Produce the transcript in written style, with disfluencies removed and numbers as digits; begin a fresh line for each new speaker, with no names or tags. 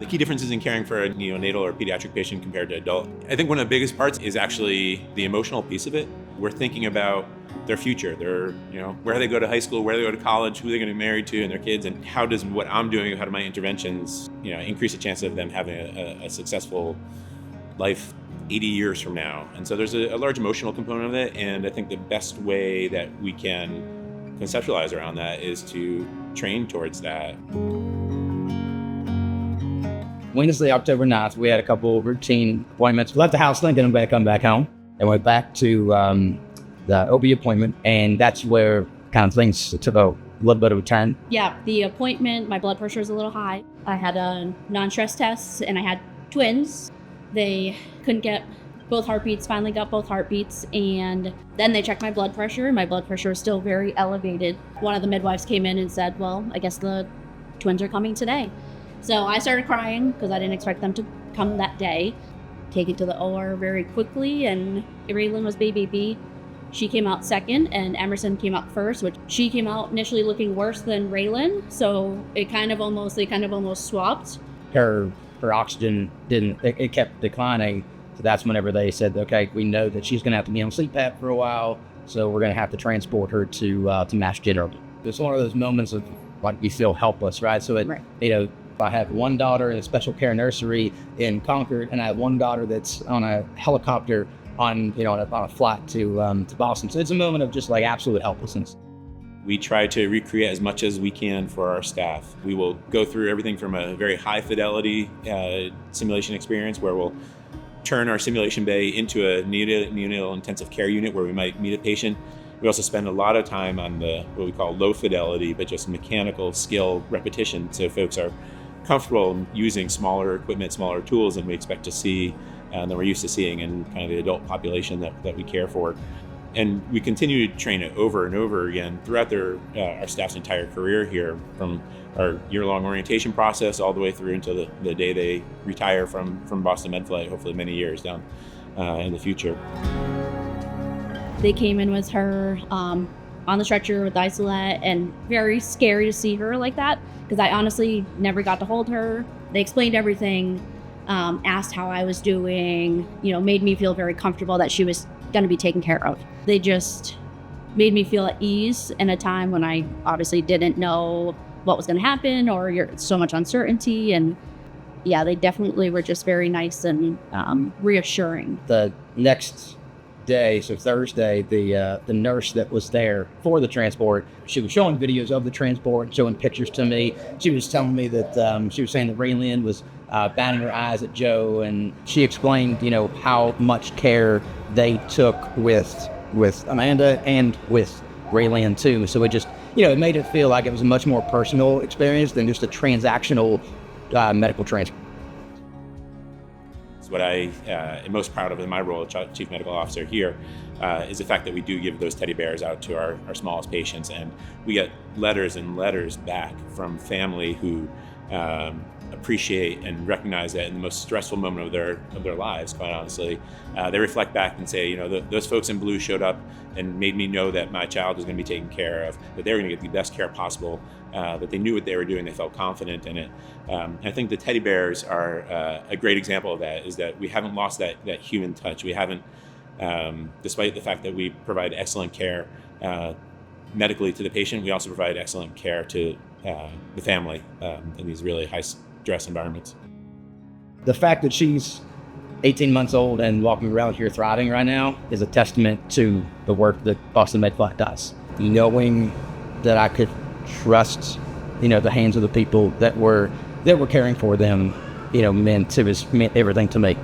the key differences in caring for a neonatal or pediatric patient compared to adult. I think one of the biggest parts is actually the emotional piece of it. We're thinking about their future, where they go to high school, where they go to college, who they're going to be married to, and their kids, and how does what I'm doing, how do my interventions, increase the chance of them having a successful life 80 years from now. And so there's a large emotional component of it, and I think the best way that we can conceptualize around that is to train towards that.
Wednesday, October 9th, we had a couple routine appointments. Left the house thinking I'm going to come back home, and went back to the OB appointment, and that's where kind of things took a little bit of a turn.
Yeah, the appointment, my blood pressure was a little high. I had a non-stress test, and I had twins. They couldn't get both heartbeats, finally got both heartbeats, and then they checked my blood pressure, and my blood pressure was still very elevated. One of the midwives came in and said, well, I guess the twins are coming today. So I started crying because I didn't expect them to come that day. Taken to the OR very quickly, and Raylan was baby B. She came out second, and Emerson came out first, which she came out initially looking worse than Raylan, so they kind of almost swapped.
Her oxygen it kept declining, so that's whenever they said, okay, we know that she's going to have to be on CPAP for a while, so we're going to have to transport her to Mass General. It's one of those moments of like you feel helpless, right? So
Right.
I have one daughter in a special care nursery in Concord, and I have one daughter that's on a helicopter on a flight to Boston. So it's a moment of just like absolute helplessness.
We try to recreate as much as we can for our staff. We will go through everything from a very high fidelity simulation experience where we'll turn our simulation bay into a neonatal intensive care unit where we might meet a patient. We also spend a lot of time on what we call low fidelity, but just mechanical skill repetition. So folks are comfortable using smaller equipment, smaller tools than we expect to see, than we're used to seeing in kind of the adult population that we care for. And we continue to train it over and over again throughout our staff's entire career here, from our year-long orientation process all the way through until the day they retire from Boston Med Flight, hopefully many years down in the future.
They came in with her on the stretcher with isolate, and very scary to see her like that because I honestly never got to hold her. They explained everything, asked how I was doing, made me feel very comfortable that she was going to be taken care of. They just made me feel at ease in a time when I obviously didn't know what was going to happen or so much uncertainty. And yeah, they definitely were just very nice and reassuring.
The next day, so Thursday, the nurse that was there for the transport, she was showing videos of the transport, showing pictures to me. She was telling me that she was saying that Raylan was batting her eyes at Joe, and she explained, how much care they took with Amanda and with Raylan too. So it just, it made it feel like it was a much more personal experience than just a transactional medical transport.
What I am most proud of in my role as Chief Medical Officer here is the fact that we do give those teddy bears out to our smallest patients, and we get letters and letters back from family who appreciate and recognize that in the most stressful moment of their lives, quite honestly, they reflect back and say, those folks in blue showed up and made me know that my child was going to be taken care of, that they were going to get the best care possible, that they knew what they were doing, they felt confident in it. And I think the teddy bears are a great example of that, is that we haven't lost that human touch. We haven't, despite the fact that we provide excellent care medically to the patient, we also provide excellent care to the family in these really high stress environments.
The fact that she's 18 months old and walking around here thriving right now is a testament to the work that Boston Med Flight does. Knowing that I could trust, the hands of the people that were caring for them, meant everything to me.